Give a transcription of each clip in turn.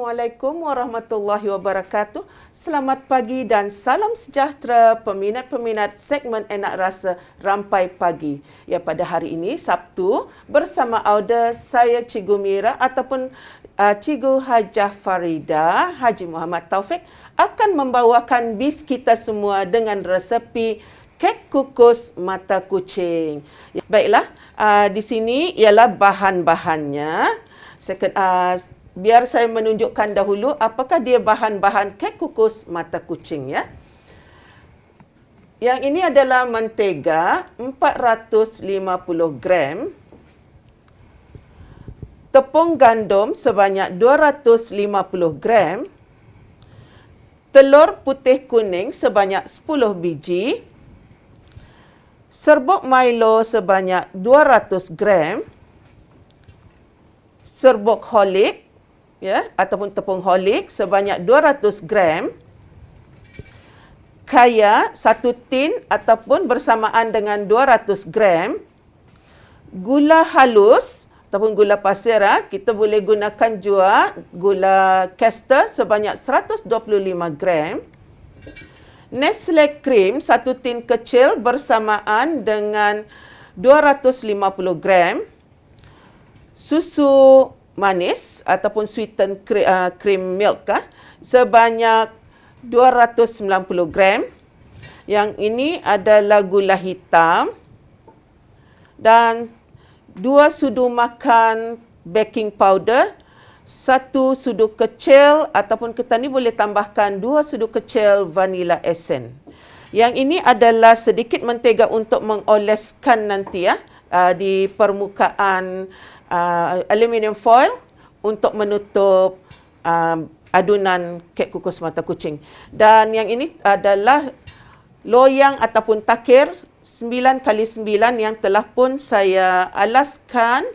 Assalamualaikum warahmatullahi wabarakatuh. Selamat pagi dan salam sejahtera peminat-peminat segmen Enak Rasa Rampai Pagi. Ya, pada hari ini Sabtu bersama Auda, saya Cikgu Mira ataupun Cikgu Hajah Farida Haji Muhammad Taufik akan membawakan bis kita semua dengan resepi kek kukus mata kucing. Ya, baiklah, di sini ialah bahan-bahannya. Biar saya menunjukkan dahulu apakah dia bahan-bahan kek kukus mata kucing, ya. Yang ini adalah mentega 450 gram, tepung gandum sebanyak 250 gram, telur putih kuning sebanyak 10 biji, serbuk Milo sebanyak 200 gram, serbuk Horlick, ya, ataupun tepung Horlick sebanyak 200 gram, kaya 1 tin ataupun bersamaan dengan 200 gram, gula halus ataupun gula pasir, kita boleh gunakan juga gula caster sebanyak 125 gram, Nestle cream 1 tin kecil bersamaan dengan 250 gram, susu manis ataupun sweetened cream milk sebanyak 290 gram. Yang ini adalah gula hitam dan 2 sudu makan baking powder, 1 sudu kecil ataupun kita ni boleh tambahkan 2 sudu kecil vanilla essence. Yang ini adalah sedikit mentega untuk mengoleskan nanti, di permukaan aluminium foil untuk menutup adunan kek kukus mata kucing. Dan yang ini adalah loyang ataupun takir 9x9 yang telah pun saya alaskan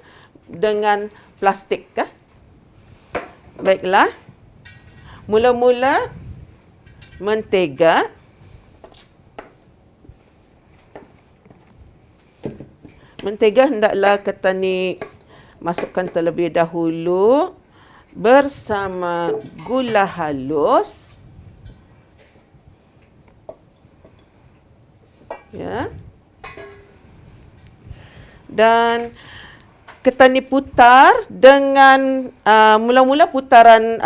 dengan plastik. Baiklah. Mula-mula mentega. Mentega hendaklah kita ni masukkan terlebih dahulu bersama gula halus. Ya. Dan kita ni putar dengan mula-mula putaran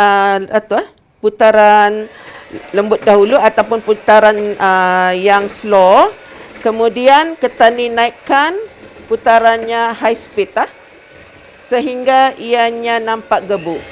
putaran lembut dahulu ataupun putaran yang slow. Kemudian kita ni naikkan putarannya high speed sehingga ianya nampak gebuk.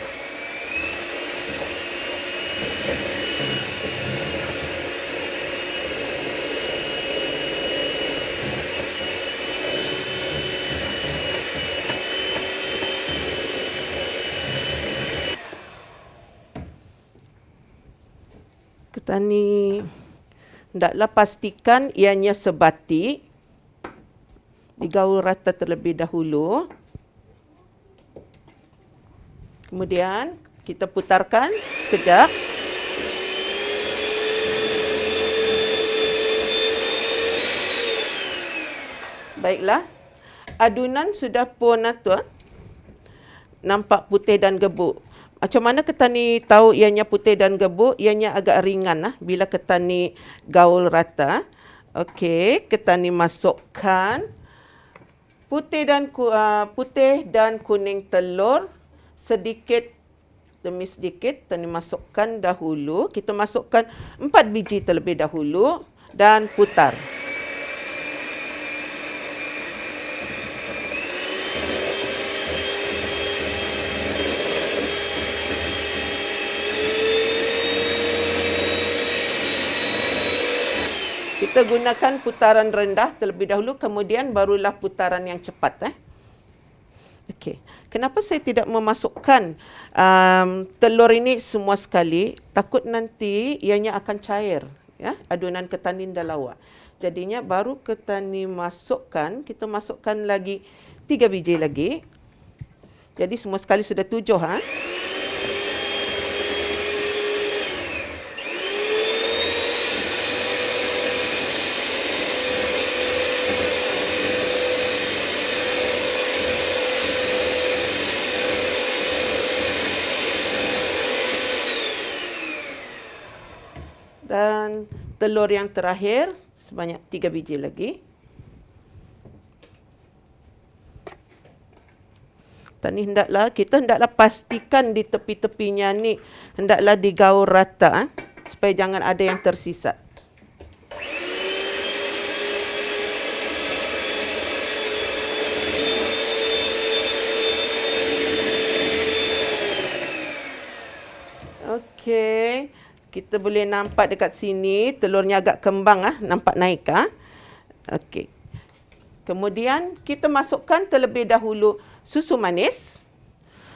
Kita ni hendaklah pastikan ianya sebati. Digaul rata terlebih dahulu. Kemudian kita putarkan sekejap. Baiklah. Adunan sudah pun nampak putih dan gebuk. Macam mana kita ni tahu ianya putih dan gebuk? Ianya agak ringan bila kita ni gaul rata. Okey, kita ni masukkan putih dan kuning telur sedikit demi sedikit. Kita ni masukkan dahulu. Kita masukkan 4 biji terlebih dahulu dan putar. Kita gunakan putaran rendah terlebih dahulu, kemudian barulah putaran yang cepat. Okey. Kenapa saya tidak memasukkan telur ini semua sekali? Takut nanti ianya akan cair, ya, adunan ketan ini dah lawak. Jadinya baru ketan ini masukkan, kita masukkan lagi 3 biji lagi. Jadi semua sekali sudah 7. Dan telur yang terakhir sebanyak 3 biji lagi. Kita hendaklah pastikan di tepi-tepinya ni hendaklah digaul rata supaya jangan ada yang tersisa. Okey, kita boleh nampak dekat sini telurnya agak kembang nampak naik Okey. Kemudian kita masukkan terlebih dahulu susu manis.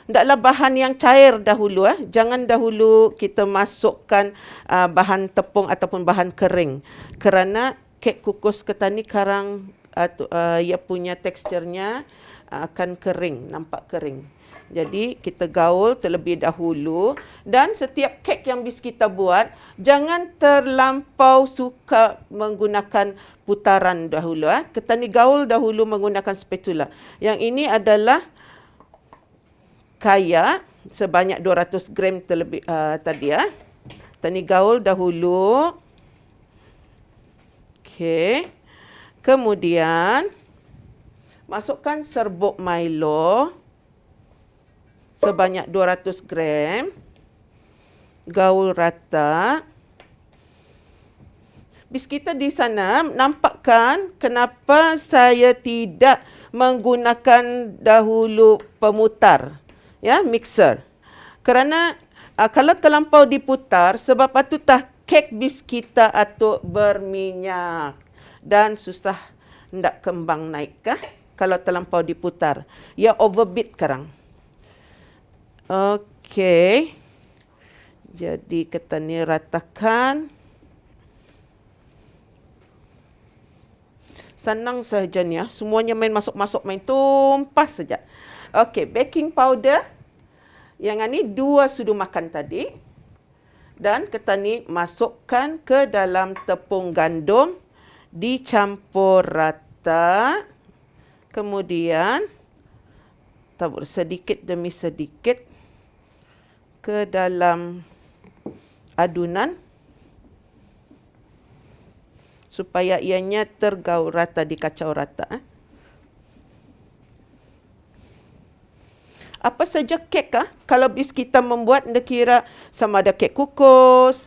Hendaklah bahan yang cair dahulu Jangan dahulu kita masukkan bahan tepung ataupun bahan kering. Kerana kek kukus ketan ni ia punya teksturnya akan kering, nampak kering. Jadi kita gaul terlebih dahulu, dan setiap kek yang kita buat jangan terlampau suka menggunakan putaran dahulu Ketan ni gaul dahulu menggunakan spatula. Yang ini adalah kaya sebanyak 200 gram terlebih tadi Ketan ni gaul dahulu. Okey. Kemudian masukkan serbuk Milo sebanyak 200 gram. Gaul rata. Bis kita di sana nampakkan kenapa saya tidak menggunakan dahulu pemutar, mixer. Kerana kalau terlampau diputar, sebab patutlah kek bis kita atuk berminyak dan susah hendak kembang naik kalau terlampau diputar. Ia overbeat sekarang. Okey. Jadi ketan ni ratakan. Senang sahaja ni semuanya main masuk-masuk, main tumpas saja. Okey, baking powder. Yang ni 2 sudu makan tadi. Dan ketan ni masukkan ke dalam tepung gandum, dicampur rata. Kemudian tabur sedikit demi sedikit ke dalam adunan supaya ianya tergaul rata, dikacau rata. Apa saja kek kalau bis kita membuat, anda kira sama ada kek kukus,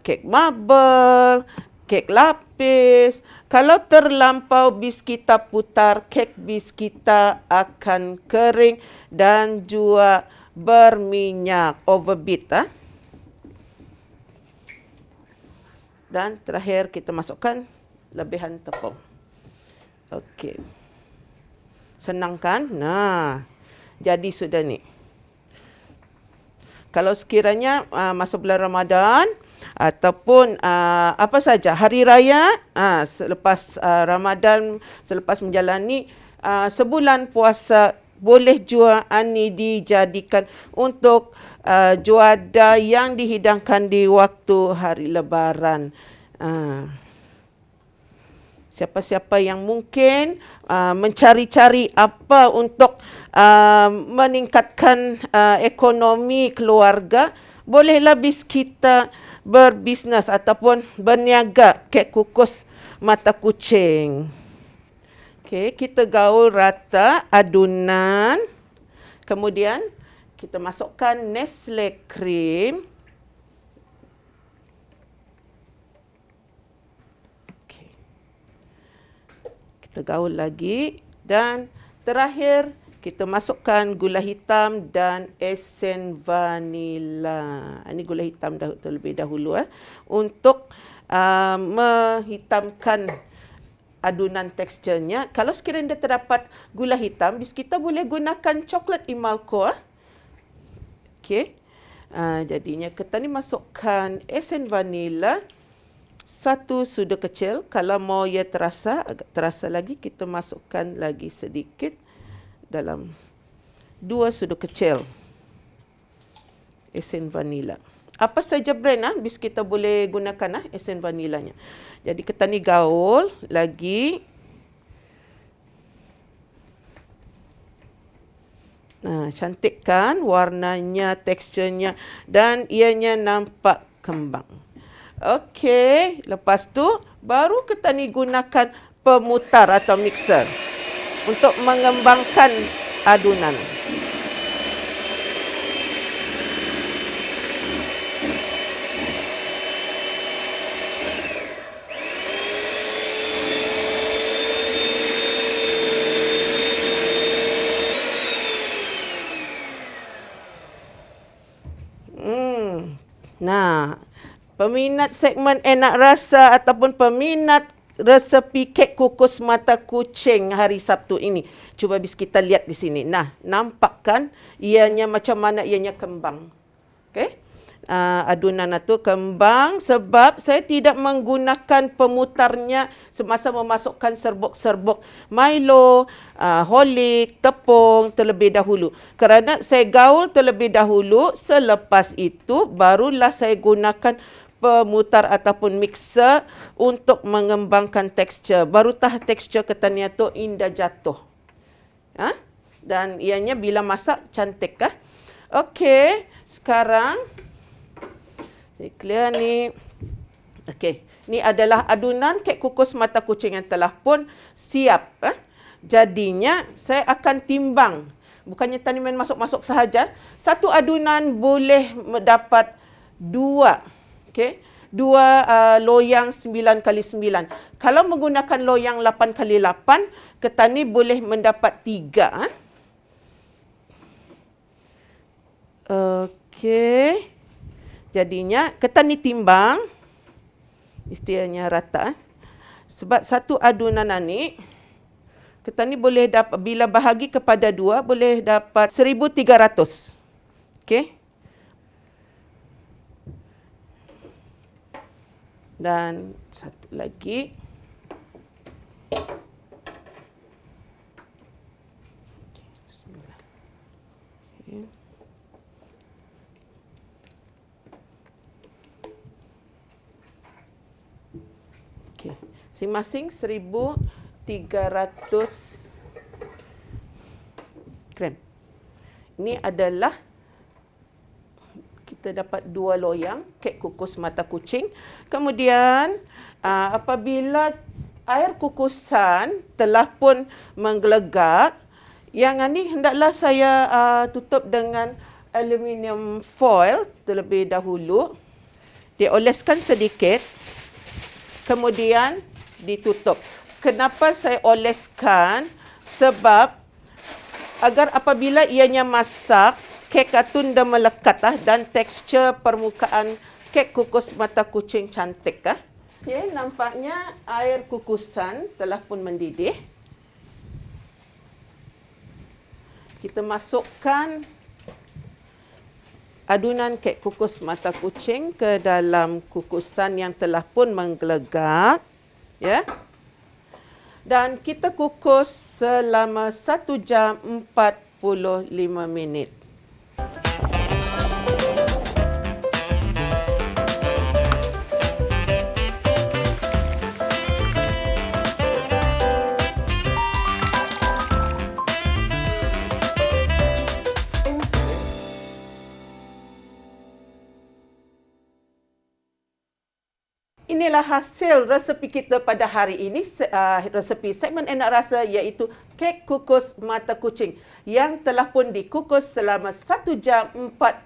kek marble, kek lapis. Kalau terlampau bis kita putar, kek bis kita akan kering dan juga berminyak, overbeat. Dan terakhir kita masukkan lebihan tepung. Okey. Senang kan? Nah, jadi sudah ni. Kalau sekiranya masa bulan Ramadan ataupun apa saja hari raya selepas Ramadan, selepas menjalani sebulan puasa, boleh jua ni dijadikan untuk juada yang dihidangkan di waktu hari Lebaran. Siapa-siapa yang mungkin mencari-cari apa untuk meningkatkan ekonomi keluarga, bolehlah bis kita berbisnes ataupun berniaga kek kukus mata kucing. Okey, kita gaul rata adunan. Kemudian kita masukkan Nestle cream. Okey. Kita gaul lagi dan terakhir kita masukkan gula hitam dan esen vanila. Ini gula hitam terlebih dahulu untuk menghitamkan adunan teksturnya. Kalau sekiranya terdapat gula hitam, bis kita boleh gunakan coklat Imalco. Okey. Jadinya ketan ni masukkan esen vanila 1 sudu kecil. Kalau mau ia agak terasa lagi, kita masukkan lagi sedikit dalam 2 sudu kecil esen vanila. Apa saja brand bis kita boleh gunakan esen vanilanya. Jadi ketan ni gaul lagi. Cantik kan warnanya, teksturnya dan ianya nampak kembang. Okey, lepas tu baru kita ni gunakan pemutar atau mixer untuk mengembangkan adunan. Nah, peminat segmen enak rasa ataupun peminat resepi kek kukus mata kucing hari Sabtu ini. Cuba bis kita lihat di sini. Nah, nampak kan ianya macam mana ianya kembang. Okey? Adunan itu kembang sebab saya tidak menggunakan pemutarnya semasa memasukkan serbuk-serbuk Milo, Horlick, tepung terlebih dahulu. Kerana saya gaul terlebih dahulu, selepas itu barulah saya gunakan pemutar ataupun mixer untuk mengembangkan tekstur. Barutah tekstur ketan itu indah jatuh. Dan ianya bila masak cantik kah? Okey, sekarang clear ni. Okey, ni adalah adunan kek kukus mata kucing yang telah pun siap. Jadinya saya akan timbang. Bukannya tadi main masuk-masuk sahaja. Satu adunan boleh mendapat 2. Okey, 2 loyang 9x9. Kalau menggunakan loyang 8x8, ketan ni boleh mendapat 3. Okey. Jadinya ketan ni timbang. Istilahnya rata. Sebab satu adunan ni, ketan ni boleh dapat, bila bahagi kepada 2, boleh dapat 1,300. Okey. Dan satu lagi. Bismillah. Okay. Okey. Masing-masing 1,300 gram. Ini adalah kita dapat 2 loyang kek kukus mata kucing. Kemudian apabila air kukusan telah pun menggelegak, yang ini hendaklah saya tutup dengan aluminium foil terlebih dahulu. Dioleskan sedikit, kemudian ditutup. Kenapa saya oleskan? Sebab agar apabila ianya masak, kek katun dah melekat dan tekstur permukaan kek kukus mata kucing cantik. Okay, nampaknya air kukusan telah pun mendidih. Kita masukkan adunan kek kukus mata kucing ke dalam kukusan yang telah pun menggelegak. Ya. Dan kita kukus selama 1 jam 45 minit. Inilah hasil resepi kita pada hari ini, resepi segmen enak rasa iaitu kek kukus mata kucing yang telah pun dikukus selama 1 jam 45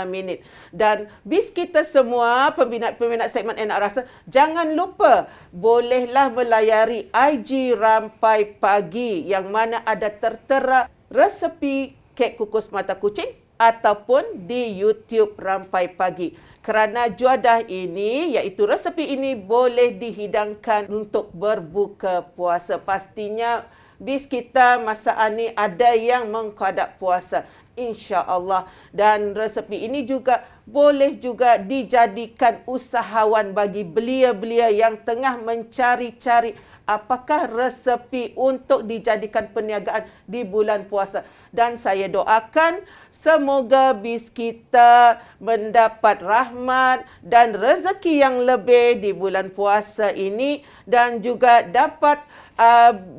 minit. Dan bis kita semua, peminat-peminat segmen enak rasa, jangan lupa bolehlah melayari IG Rampai Pagi yang mana ada tertera resepi kek kukus mata kucing ataupun di YouTube Rampai Pagi. Kerana juadah ini, iaitu resepi ini boleh dihidangkan untuk berbuka puasa. Pastinya bis kita masa ini ada yang mengqada puasa, insya-Allah. Dan resepi ini juga boleh juga dijadikan usahawan bagi belia-belia yang tengah mencari-cari apakah resepi untuk dijadikan perniagaan di bulan puasa. Dan saya doakan semoga bis kita mendapat rahmat dan rezeki yang lebih di bulan puasa ini dan juga dapat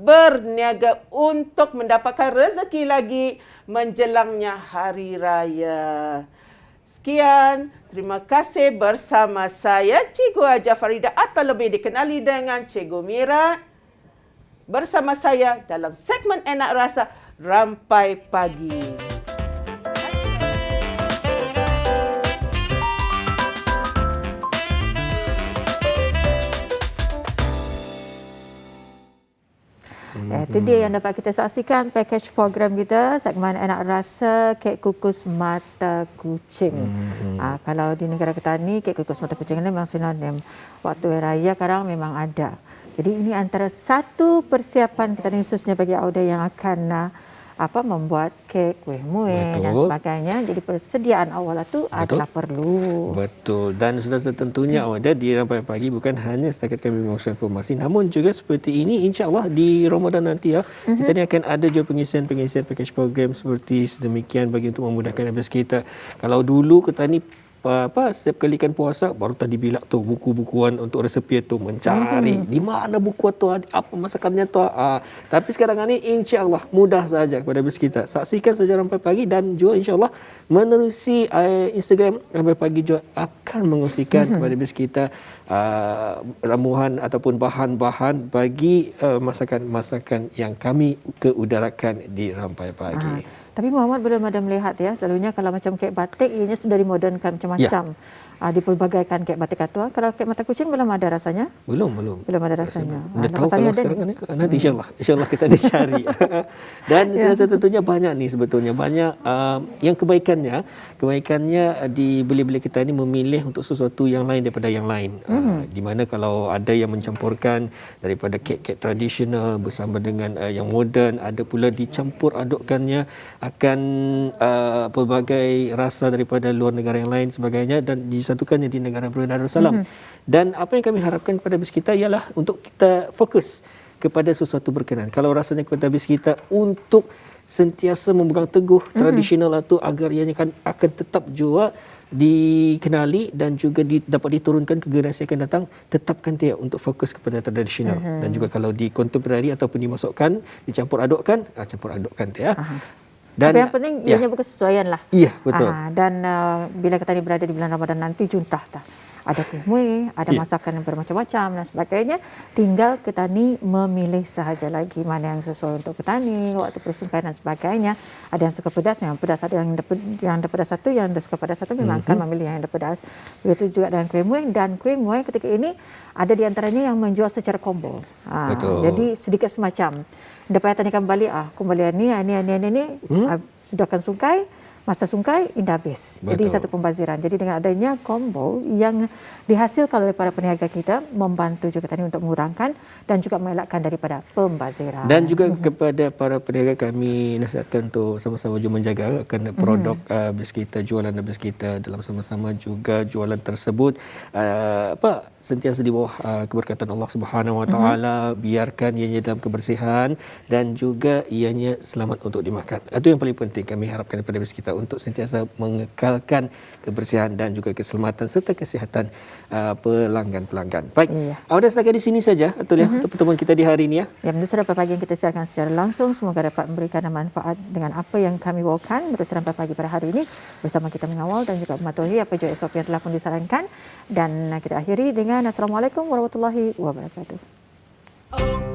berniaga untuk mendapatkan rezeki lagi menjelangnya hari raya. Sekian, terima kasih bersama saya Cikgu Haja Farida atau lebih dikenali dengan Cikgu Mira. Bersama saya dalam segmen Enak Rasa Rampai Pagi. Itu dia yang dapat kita saksikan package program kita, segmen Enak Rasa kek kukus mata kucing. Kalau di negara kita ni kek kukus mata kucing ni memang sinonim. Waktu raya sekarang memang ada. Jadi ini antara satu persiapan kita ni khususnya bagi auda yang akan membuat kek, kuih muih dan sebagainya. Jadi persediaan awal itu adalah perlu. Betul. Dan sudah tentunya awalnya di Rampai Pagi bukan hanya setakat kami menguruskan informasi, namun juga seperti ini insya-Allah di Ramadan nanti kita ni akan ada juga pengisian package program seperti sedemikian bagi untuk memudahkan habis kita. Kalau dulu kita ni setiap kali kan puasa baru tadi bila tu buku-bukuan untuk resepi tu mencari di mana buku tu, apa masakannya tu. Tapi sekarang ni insya-Allah mudah saja kepada habis kita. Saksikan saja Rampai Pagi dan juga insya-Allah menerusi Instagram Rampai Pagi juga akan mengungsikan kepada habis kita ramuan ataupun bahan-bahan bagi masakan-masakan yang kami keudarakan di Rampai Pagi. Tapi Muhammad belum ada melihat ya, selalunya kalau macam kek batik ianya sudah dimodernkan macam-macam. Dipelbagaikan kek batik itu. Kalau kek mata kucing belum ada rasanya? Belum ada rasanya. Dah tahu kalau sekarang ni nanti insya-Allah kita ada cari. Dan saya tentunya banyak ni sebetulnya banyak yang kebaikannya di beli-beli kita ni memilih untuk sesuatu yang lain daripada yang lain. Di mana kalau ada yang mencampurkan daripada kek-kek tradisional bersama dengan yang moden, ada pula dicampur adukkannya akan pelbagai rasa daripada luar negara yang lain sebagainya dan disatukannya di negara Brunei Darussalam. Dan apa yang kami harapkan kepada habis kita ialah untuk kita fokus kepada sesuatu berkenan. Kalau rasanya kepada habis kita untuk sentiasa memegang teguh tradisional itu agar ianya akan tetap juga dikenali dan juga dapat diturunkan ke generasi akan datang, tetapkan dia untuk fokus kepada tradisional. Dan juga kalau di contemporary ataupun dimasukkan, dicampur adukkan, campur adukkan dia. Dan tapi yang penting ianya berkesesuaian lah. Ya, betul. Dan bila kita ni berada di bulan Ramadan nanti juntah ada kuih, ada masakan yang bermacam-macam dan sebagainya. Tinggal kita ni memilih sahaja lagi mana yang sesuai untuk kita ni waktu persingkahan dan sebagainya. Ada yang suka pedas, memang pedas. Ada yang pedas satu, yang suka pedas satu memang akan memilih yang pedas. Begitu juga dengan kuih muih. Dan kuih muih ketika ini ada di antaranya yang menjual secara combo. Jadi sedikit semacam dapat tanya kembali kembali ini sudah akan sungkai. Masa sungkai indah habis. Jadi satu pembaziran. Jadi dengan adanya combo yang dihasilkan oleh para peniaga kita membantu juga tadi untuk mengurangkan dan juga mengelakkan daripada pembaziran. Dan juga kepada para peniaga kami nasihatkan untuk sama-sama juga menjaga kerana produk habis kita, jualan habis kita dalam sama-sama juga jualan tersebut sentiasa di bawah keberkatan Allah Subhanahu Wa Taala, biarkan ianya dalam kebersihan dan juga ianya selamat untuk dimakan. Itu yang paling penting kami harapkan daripada habis kita untuk sentiasa mengekalkan kebersihan dan juga keselamatan serta kesihatan pelanggan-pelanggan. Baik, Auda setakat di sini saja untuk pertemuan kita di hari ini ya. Ya, menurut Rampai Pagi yang kita siarkan secara langsung, semoga dapat memberikan manfaat dengan apa yang kami bawakan menurut Rampai Pagi pada hari ini bersama kita mengawal dan juga mematuhi apa juga SOP yang telah pun disarankan. Dan kita akhiri dengan Assalamualaikum warahmatullahi wabarakatuh.